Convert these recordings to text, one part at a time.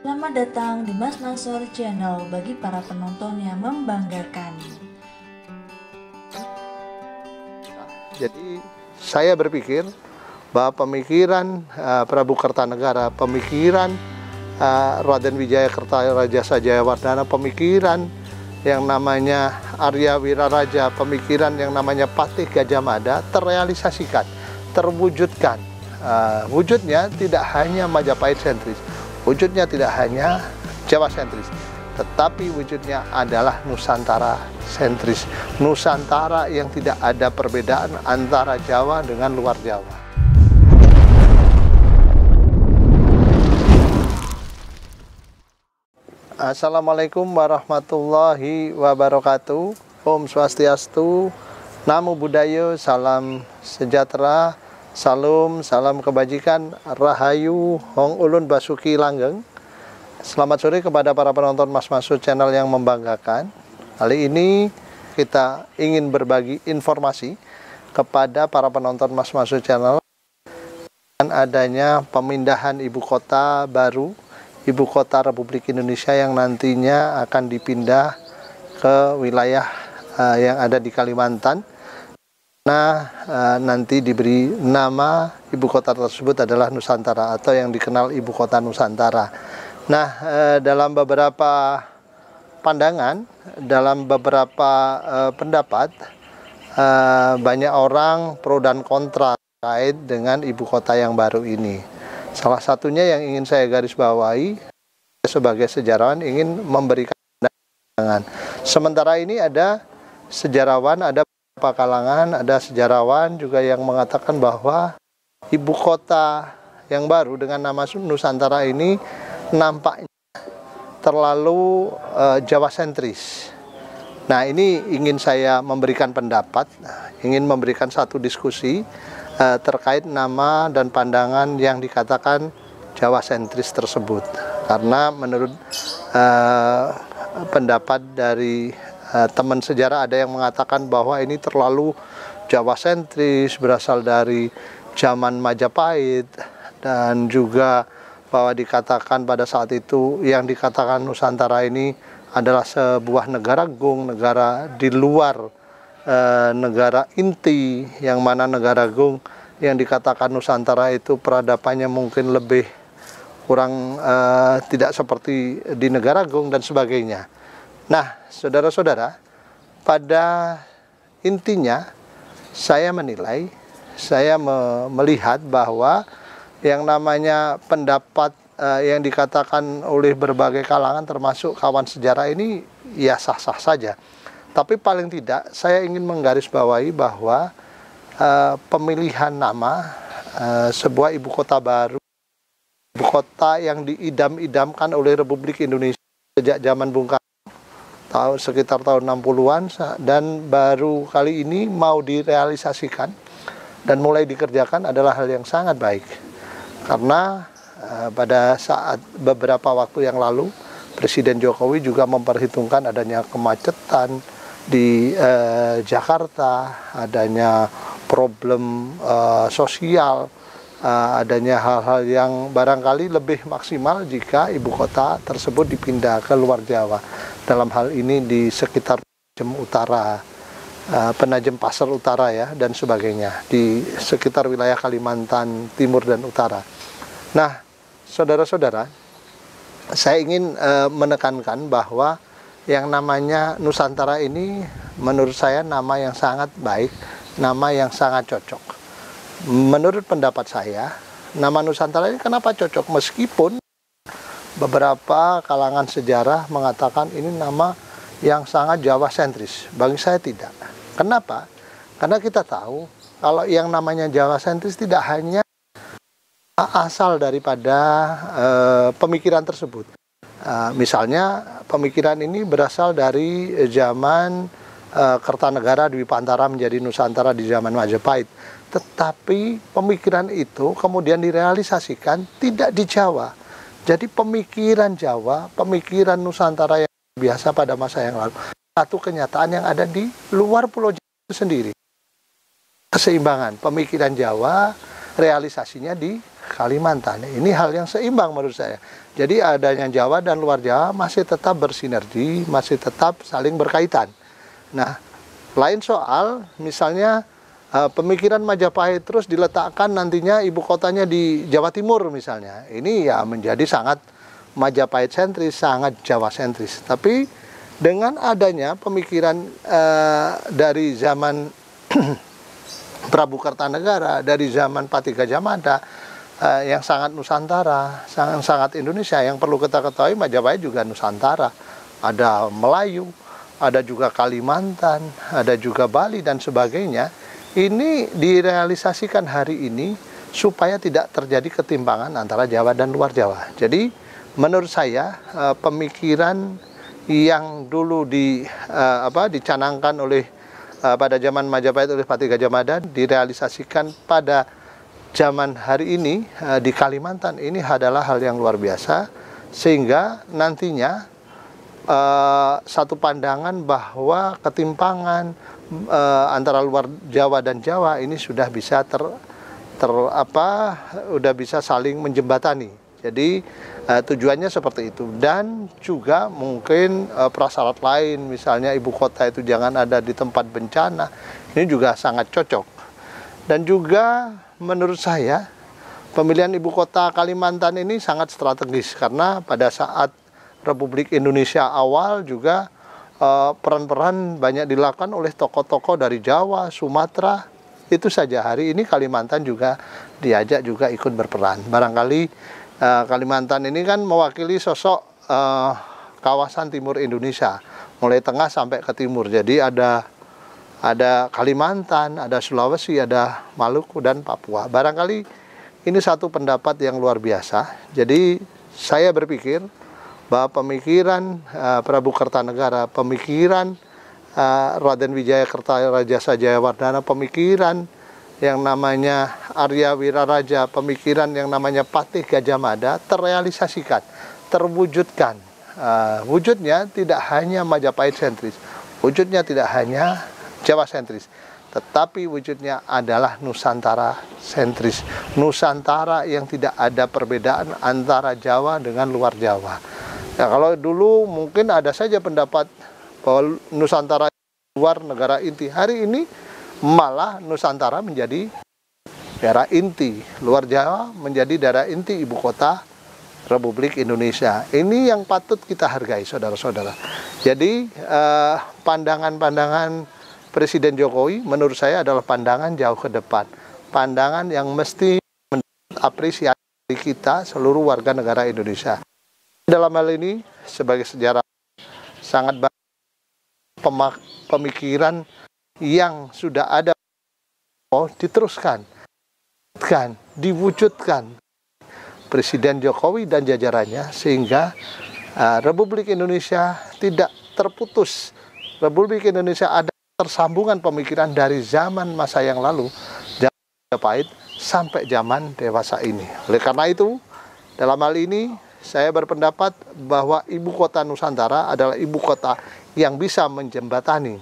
Selamat datang di Mas Nasor Channel bagi para penonton yang membanggakan. Jadi saya berpikir bahwa pemikiran Prabu Kertanegara, pemikiran Raden Wijaya Kertajasa Jayawardana, pemikiran yang namanya Arya Wiraraja, pemikiran yang namanya Patih Gajah Mada terrealisasikan, terwujudkan. Wujudnya tidak hanya Majapahit sentris, wujudnya tidak hanya Jawa sentris, tetapi wujudnya adalah Nusantara sentris. Nusantara yang tidak ada perbedaan antara Jawa dengan luar Jawa. Assalamualaikum warahmatullahi wabarakatuh. Om Swastiastu, Namo Buddhaya, salam sejahtera, salam kebajikan, Rahayu, Hong Ulun Basuki Langgeng. Selamat sore kepada para penonton Mas Masud Channel yang membanggakan. Kali ini kita ingin berbagi informasi kepada para penonton Mas Masud Channel dengan adanya pemindahan ibu kota baru, ibu kota Republik Indonesia yang nantinya akan dipindah ke wilayah yang ada di Kalimantan. Nah, nanti diberi nama ibu kota tersebut adalah Nusantara atau yang dikenal ibu kota Nusantara. Nah, dalam beberapa pandangan, dalam beberapa pendapat, banyak orang pro dan kontra terkait dengan ibu kota yang baru ini. Salah satunya yang ingin saya garis bawahi sebagai sejarawan ingin memberikan pandangan. Sementara ini ada sejarawan, ada beberapa kalangan, ada sejarawan juga yang mengatakan bahwa ibu kota yang baru dengan nama Nusantara ini nampaknya terlalu Jawa sentris. Nah, ini ingin saya memberikan pendapat, ingin memberikan satu diskusi terkait nama dan pandangan yang dikatakan Jawa sentris tersebut. Karena menurut pendapat dari teman sejarah ada yang mengatakan bahwa ini terlalu Jawa sentris, berasal dari zaman Majapahit, dan juga bahwa dikatakan pada saat itu yang dikatakan Nusantara ini adalah sebuah negara gung, negara di luar negara inti, yang mana negara gung yang dikatakan Nusantara itu peradabannya mungkin lebih kurang tidak seperti di negara gung dan sebagainya. Nah, saudara-saudara, pada intinya saya menilai, saya melihat bahwa yang namanya pendapat yang dikatakan oleh berbagai kalangan termasuk kawan sejarah ini ya sah-sah saja. Tapi paling tidak saya ingin menggarisbawahi bahwa pemilihan nama sebuah ibu kota baru, ibu kota yang diidam-idamkan oleh Republik Indonesia sejak zaman Bung Karno sekitar tahun 60-an, dan baru kali ini mau direalisasikan dan mulai dikerjakan adalah hal yang sangat baik. Karena pada saat beberapa waktu yang lalu Presiden Jokowi juga memperhitungkan adanya kemacetan di Jakarta, adanya problem sosial, adanya hal-hal yang barangkali lebih maksimal jika ibu kota tersebut dipindah ke luar Jawa. Dalam hal ini di sekitar Penajem Utara, Penajem Pasar Utara ya, dan sebagainya, di sekitar wilayah Kalimantan Timur dan Utara. Nah, saudara-saudara, saya ingin menekankan bahwa yang namanya Nusantara ini menurut saya nama yang sangat baik, nama yang sangat cocok. Menurut pendapat saya, nama Nusantara ini kenapa cocok? Meskipun beberapa kalangan sejarah mengatakan ini nama yang sangat Jawa sentris. Bagi saya tidak. Kenapa? Karena kita tahu kalau yang namanya Jawa sentris tidak hanya asal daripada pemikiran tersebut. Misalnya pemikiran ini berasal dari zaman Kertanegara Dwi Pantara menjadi Nusantara di zaman Majapahit. Tetapi pemikiran itu kemudian direalisasikan tidak di Jawa. Jadi pemikiran Jawa, pemikiran Nusantara yang biasa pada masa yang lalu, satu kenyataan yang ada di luar Pulau Jawa itu sendiri. Keseimbangan pemikiran Jawa, realisasinya di Kalimantan. Ini hal yang seimbang menurut saya. Jadi adanya Jawa dan luar Jawa masih tetap bersinergi, masih tetap saling berkaitan. Nah, lain soal misalnya pemikiran Majapahit terus diletakkan nantinya ibu kotanya di Jawa Timur misalnya. Ini ya menjadi sangat Majapahit sentris, sangat Jawa sentris. Tapi dengan adanya pemikiran dari zaman Prabu Kertanegara, dari zaman Patih Gajah Mada, yang sangat Nusantara, sangat Indonesia. Yang perlu kita ketahui, Majapahit juga Nusantara. Ada Melayu, ada juga Kalimantan, ada juga Bali dan sebagainya. Ini direalisasikan hari ini supaya tidak terjadi ketimpangan antara Jawa dan luar Jawa. Jadi menurut saya pemikiran yang dulu dicanangkan oleh pada zaman Majapahit oleh Patih Gajah Mada direalisasikan pada zaman hari ini di Kalimantan ini adalah hal yang luar biasa, sehingga nantinya satu pandangan bahwa ketimpangan antara luar Jawa dan Jawa ini sudah bisa udah bisa saling menjembatani. Jadi tujuannya seperti itu, dan juga mungkin prasyarat lain, misalnya ibu kota itu jangan ada di tempat bencana, ini juga sangat cocok. Dan juga menurut saya pemilihan ibu kota Kalimantan ini sangat strategis, karena pada saat Republik Indonesia awal juga peran-peran banyak dilakukan oleh tokoh-tokoh dari Jawa, Sumatera. Itu saja, hari ini Kalimantan juga diajak juga ikut berperan. Barangkali Kalimantan ini kan mewakili sosok kawasan timur Indonesia, mulai tengah sampai ke timur. Jadi ada Kalimantan, ada Sulawesi, ada Maluku, dan Papua. Barangkali ini satu pendapat yang luar biasa. Jadi saya berpikir bahwa pemikiran Prabu Kertanegara, pemikiran Raden Wijaya Kertajasa Jayawardana, pemikiran yang namanya Arya Wiraraja, pemikiran yang namanya Patih Gajah Mada terrealisasikan, terwujudkan. Wujudnya tidak hanya Majapahit sentris, wujudnya tidak hanya Jawa sentris, tetapi wujudnya adalah Nusantara sentris. Nusantara yang tidak ada perbedaan antara Jawa dengan luar Jawa. Ya, kalau dulu mungkin ada saja pendapat bahwa Nusantara luar negara inti. Hari ini malah Nusantara menjadi daerah inti, luar Jawa menjadi daerah inti ibu kota Republik Indonesia. Ini yang patut kita hargai, saudara-saudara. Jadi pandangan-pandangan Presiden Jokowi menurut saya adalah pandangan jauh ke depan, pandangan yang mesti mendapat apresiasi kita seluruh warga negara Indonesia. Dalam hal ini sebagai sejarah sangat banyak pemikiran yang sudah ada diteruskan, diwujudkan Presiden Jokowi dan jajarannya, sehingga Republik Indonesia tidak terputus. Republik Indonesia ada tersambungan pemikiran dari zaman masa yang lalu, zaman Majapahit sampai zaman dewasa ini. Oleh karena itu, dalam hal ini saya berpendapat bahwa ibu kota Nusantara adalah ibu kota yang bisa menjembatani,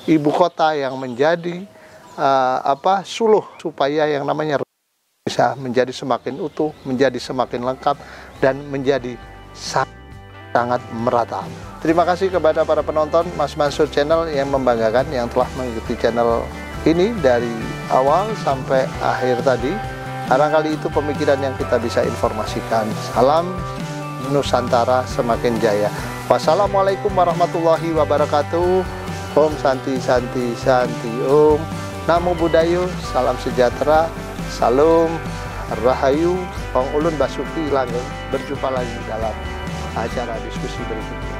ibu kota yang menjadi suluh supaya yang namanya bisa menjadi semakin utuh, menjadi semakin lengkap, dan menjadi sangat merata. Terima kasih kepada para penonton Mas Mansur Channel yang membanggakan, yang telah mengikuti channel ini dari awal sampai akhir tadi. Barangkali itu pemikiran yang kita bisa informasikan. Salam Nusantara semakin jaya. Wassalamualaikum warahmatullahi wabarakatuh. Om Santi Santi Santi Om. Namo Buddhaya. Salam sejahtera. Salam Rahayu. Wong Ulun Basuki Langgeng. Berjumpa lagi dalam acara diskusi berikutnya.